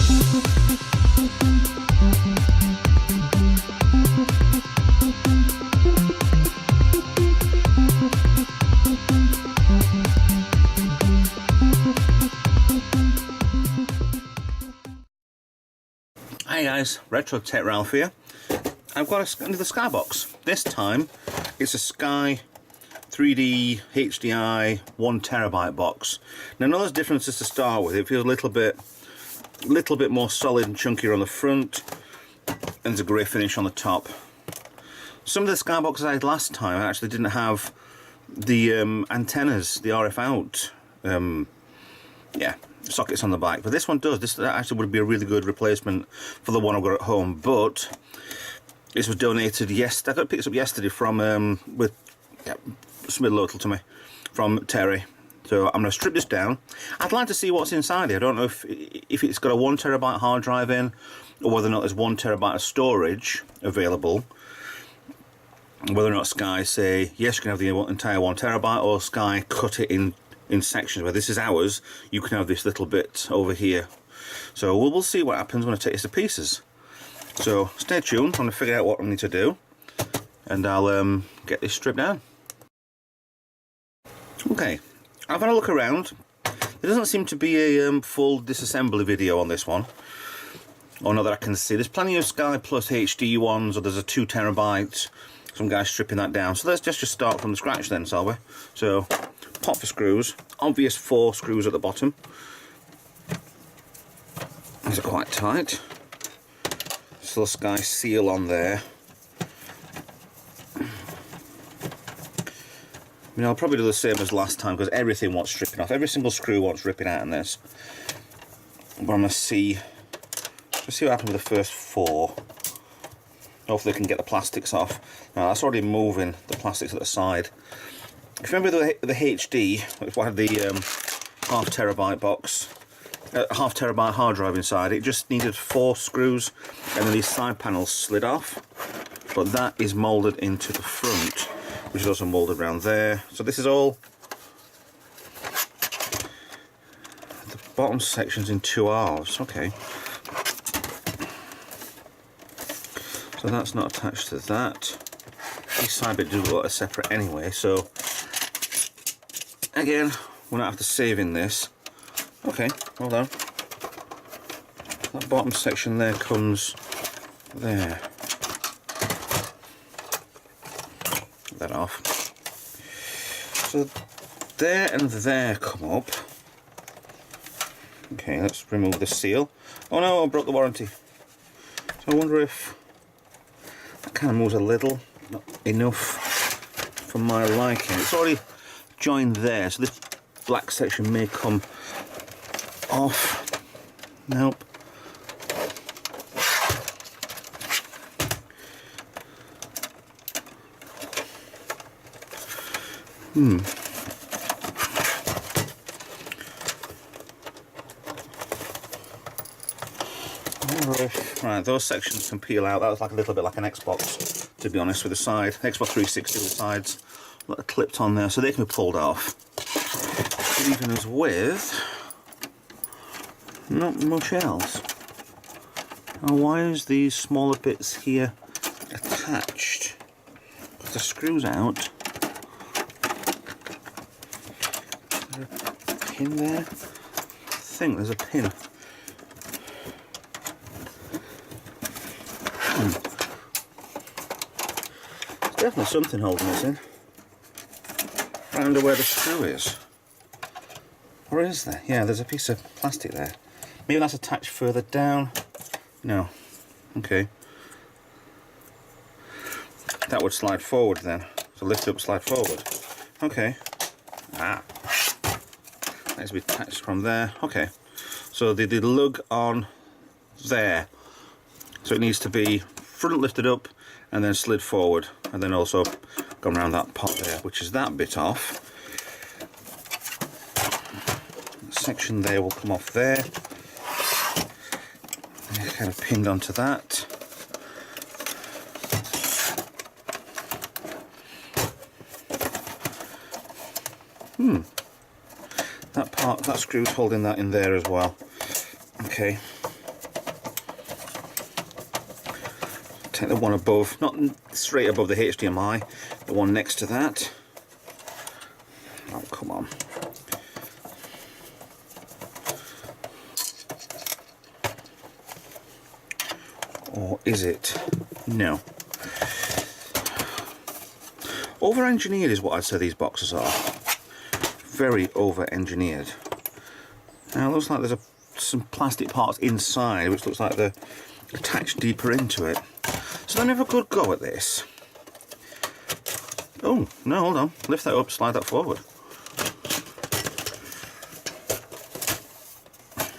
Hi guys, Retro Tech Ralph here. I've got another Skybox. This time it's a Sky 3D HDI 1TB box. Now, none of those differences to start with. It feels a little bit more solid and chunkier on the front, and there's a grey finish on the top. Some of the Skyboxes I had last time actually didn't have the antennas, the RF out. Sockets on the back, but this one does. This actually would be a really good replacement for the one I've got at home, but this was donated yesterday. I got picked up yesterday from submitted local to me from Terry, so I'm going to strip this down. I'd like to see what's inside here. I don't know if it's got a 1TB hard drive in, or whether or not there's 1TB of storage available, whether or not Sky say yes, you can have the entire 1TB, or Sky cut it in sections, where this is ours, you can have this little bit over here. So we'll see what happens when I take this to pieces. So stay tuned, I'm going to figure out what I need to do, and I'll get this stripped down. Okay, I've had a look around. There doesn't seem to be a full disassembly video on this one, or not that I can see. There's plenty of Sky Plus HD ones, or there's a 2TB, some guys stripping that down. So let's just start from the scratch then, shall we? So pot for screws, obvious 4 screws at the bottom. These are quite tight. Still Sky seal on there. I mean, I'll probably do the same as last time, because everything wants stripping off. Every single screw wants ripping out in this. But I'm going to see what happens with the first 4. Hopefully I can get the plastics off. Now that's already moving the plastics at the side. If you remember the HD, if I had the half terabyte box, half terabyte hard drive inside, it just needed 4 screws, and then these side panels slid off. But that is moulded into the front, which is also moulded around there. So this is all, the bottom section's in 2 halves. Okay. So that's not attached to that. These side bits do look like separate anyway, so again, we're not after saving this. Okay, hold on. That bottom section there comes there. Get that off. So there and there come up. Okay, let's remove the seal. Oh no, I broke the warranty. So I wonder if that kind of moves a little, not enough for my liking. It's already joined there, so this black section may come off. Nope. Right, those sections can peel out. That was like a little bit like an Xbox, to be honest, with the side. Xbox 360 with the sides that are clipped on there, so they can be pulled off. Leaving us with not much else. Now, why is these smaller bits here attached? Put the screws out. Is there a pin there? I think there's a pin. There's definitely something holding this in. I wonder where the screw is. Or is there? Yeah, there's a piece of plastic there. Maybe that's attached further down. No. Okay. That would slide forward then. So lift up, slide forward. Okay. Ah. That needs to be attached from there. Okay. So they did lug on there. So it needs to be front lifted up and then slid forward, and then also gone around that pot there, which is that bit off. The section there will come off there. And kind of pinned onto that. That part, that screw's holding that in there as well. Okay. take the one above, not straight above the HDMI, the one next to that. Oh, come on. Or is it? No. Over-engineered is what I'd say these boxes are. Very over-engineered. Now it looks like there's some plastic parts inside, which looks like they're attached deeper into it. So let me have a good go at this. Oh, no, hold on. Lift that up, slide that forward.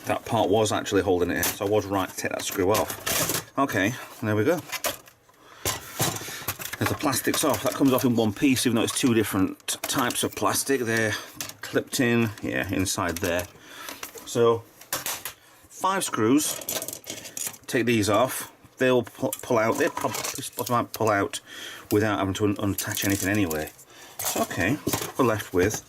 That part was actually holding it in, so I was right to take that screw off. Okay, there we go. There's the plastic's off. That comes off in one piece, even though it's two different types of plastic. They're clipped in, yeah, inside there. So, 5 screws. Take these off. They'll pull out. They'll probably pull out without having to unattach anything anyway. So, okay, we're left with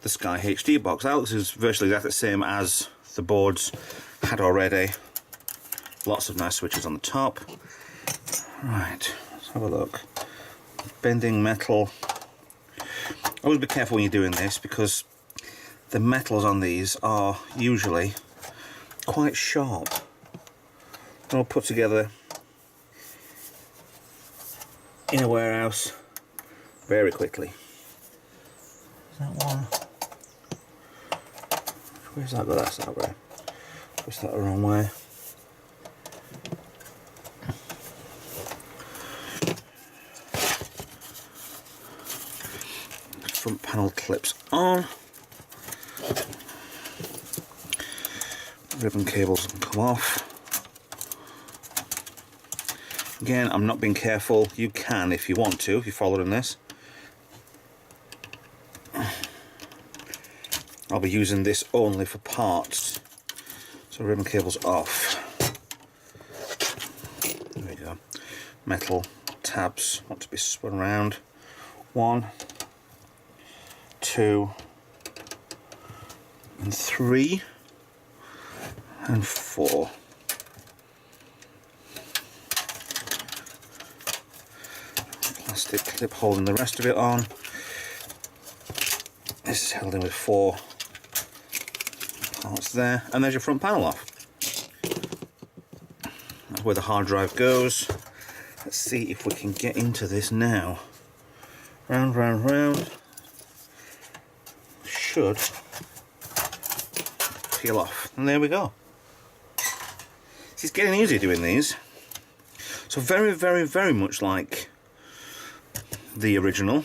the Sky HD box. That looks is virtually exactly the same as the boards had already. Lots of nice switches on the top. Right, let's have a look. Bending metal. Always be careful when you're doing this, because the metals on these are usually quite sharp. They're all put together in a warehouse very quickly. Is that one? Where's that? Well, that's that way. Twist that the wrong way. Front panel clips on. Ribbon cables can come off. Again, I'm not being careful. You can if you want to, if you're following this. I'll be using this only for parts. So ribbon cables off. There we go. Metal tabs want to be spun around. 1, 2, and 3, and 4. Plastic clip holding the rest of it on. This is held in with 4 parts there, and there's your front panel off. That's where the hard drive goes. Let's see if we can get into this now. Round, round, round. Should peel off, and there we go. It's getting easier doing these. So very, very, very much like the original,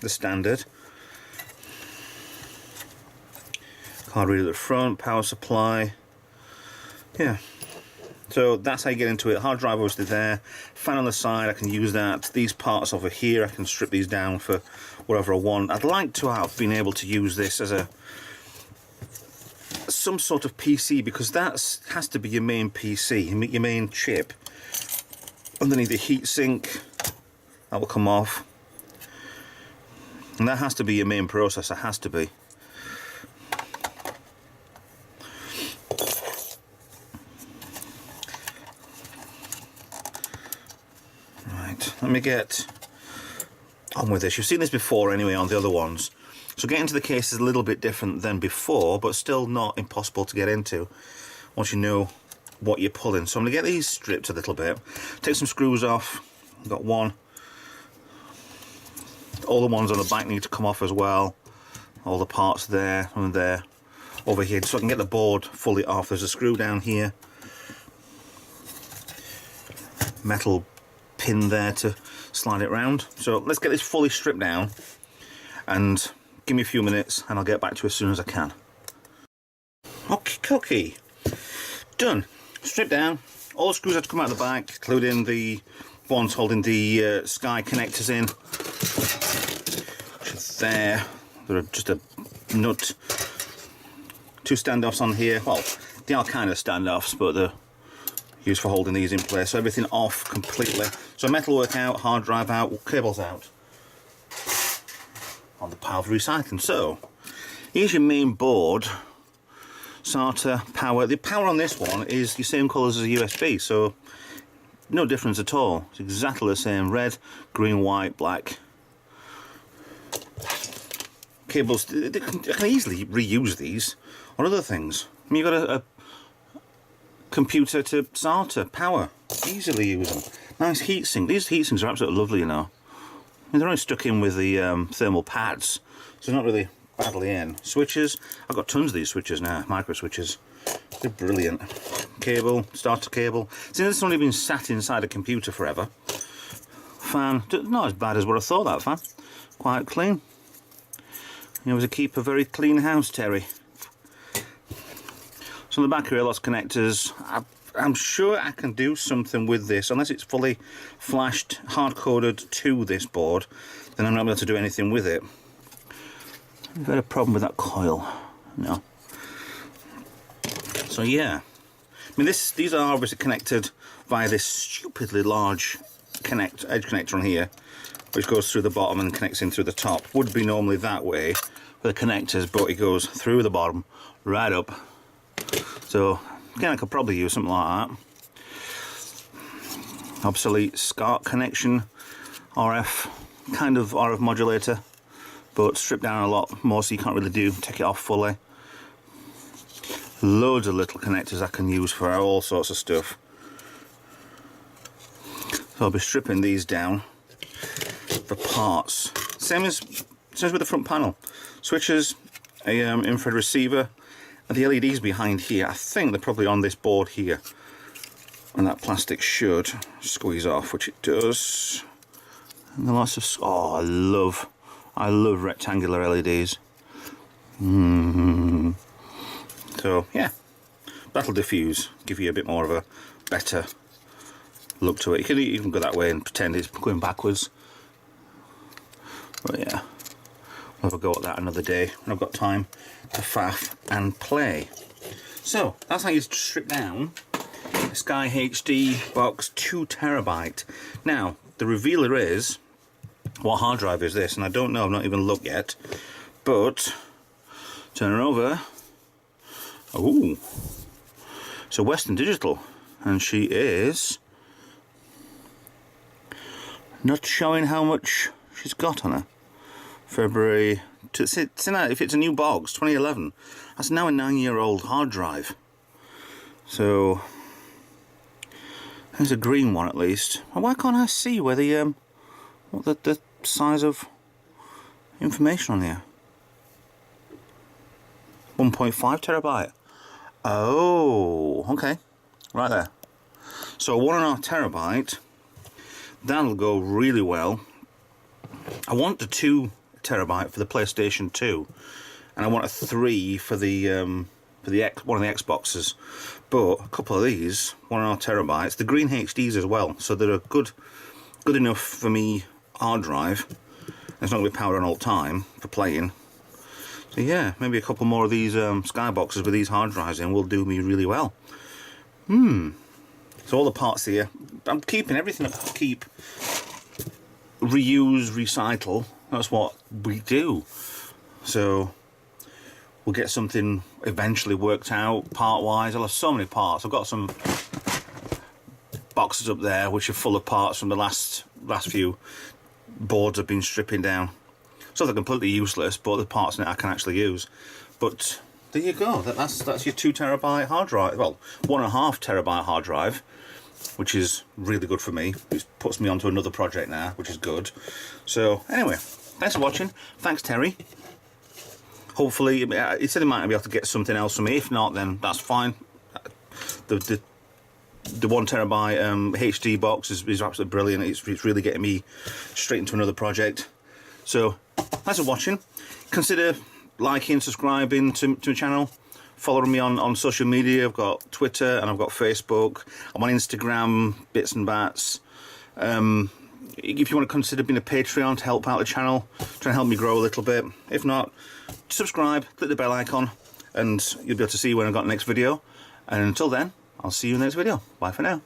the standard. Card reader at the front, power supply. Yeah. So that's how you get into it. Hard drive obviously there. Fan on the side, I can use that. These parts over here, I can strip these down for whatever I want. I'd like to have been able to use this as some sort of PC, because that has to be your main PC, your main chip. Underneath the heatsink, that will come off. And that has to be your main processor, has to be. Let me get on with this. You've seen this before anyway on the other ones. So getting into the case is a little bit different than before, but still not impossible to get into once you know what you're pulling. So I'm going to get these stripped a little bit. Take some screws off. I've got one. All the ones on the back need to come off as well. All the parts there and there. Over here, so I can get the board fully off. There's a screw down here. Metal pin there to slide it round. So let's get this fully stripped down, and give me a few minutes and I'll get back to you as soon as I can. Okay, done. Stripped down. All the screws have to come out of the back, including the ones holding the Sky connectors in. Which are there. There are just a nut. 2 standoffs on here. Well, they are kind of standoffs, but they're used for holding these in place. So everything off completely. So metalwork out, hard drive out, cables out. On the pile of recycling. So here's your main board. SATA power. The power on this one is the same colours as a USB. So no difference at all. It's exactly the same. Red, green, white, black. Cables, I can easily reuse these on other things. I mean, you've got a computer to SATA, power. Easily use them. Nice heatsink. These heatsinks are absolutely lovely, you know. I mean, they're only stuck in with the thermal pads, so they're not really badly in. Switches, I've got tons of these switches now, micro switches. They're brilliant. Cable, starter cable. See, this has only been sat inside a computer forever. Fan, not as bad as what I thought, that fan. Quite clean. You always keep a very clean house, Terry. So on the back here, lots of connectors. I'm sure I can do something with this, unless it's fully flashed, hard-coded to this board, then I'm not able to do anything with it. I've had a problem with that coil. No. So yeah. I mean, these are obviously connected via this stupidly large edge connector on here, which goes through the bottom and connects in through the top. Would be normally that way for the connectors, but it goes through the bottom, right up. So again, I could probably use something like that. Obsolete SCART connection, RF, kind of RF modulator, but stripped down a lot more, so you can't really take it off fully. Loads of little connectors I can use for all sorts of stuff. So I'll be stripping these down for parts. Same as with the front panel. Switches, a infrared receiver, and the LEDs behind here. I think they're probably on this board here. And that plastic should squeeze off, which it does. And the lots of, oh, I love rectangular LEDs. So yeah, that'll diffuse, give you a bit more of a better look to it. You can even go that way and pretend it's going backwards. But yeah, we'll have a go at that another day when I've got time to faff and play. So that's how you strip down a Sky HD box 2 TB. Now the revealer is, what hard drive is this? And I don't know, I've not even looked yet. But turn her over. Oh, so Western Digital, and she is not showing how much she's got on her. February, if it's a new box, 2011, that's now a 9-year-old hard drive. So there's a green one at least. Well, why can't I see where what the size of information on here? 1.5 TB. Oh, okay, right there. So 1.5 TB, that'll go really well. I want the 2 TB for the PlayStation 2, and I want a 3 for the one of the Xboxes. But a couple of these 1.5 TB, the green HDs as well, so they're a good enough for me hard drive. It's not going to be powered on all the time for playing. So yeah, maybe a couple more of these Skyboxes with these hard drives in will do me really well. So all the parts here, I'm keeping everything I can keep. Reuse, recycle, that's what we do. So we'll get something eventually worked out part-wise. I'll have so many parts. I've got some boxes up there which are full of parts from the last few boards I've been stripping down. So they're completely useless, but the parts in it I can actually use. But there you go. That's your 2 TB hard drive. Well, 1.5 TB hard drive, which is really good for me. It puts me onto another project now, which is good. So anyway, thanks for watching. Thanks, Terry. Hopefully, he said he might be able to get something else from me. If not, then that's fine. The 1 TB HD box is absolutely brilliant. It's really getting me straight into another project. So thanks for watching. Consider liking, subscribing to my channel. Following me on social media. I've got Twitter and I've got Facebook. I'm on Instagram, bits and bats. If you want to consider being a Patreon to help out the channel, try and help me grow a little bit. If not, subscribe, click the bell icon, and you'll be able to see when I've got the next video. And until then, I'll see you in the next video. Bye for now.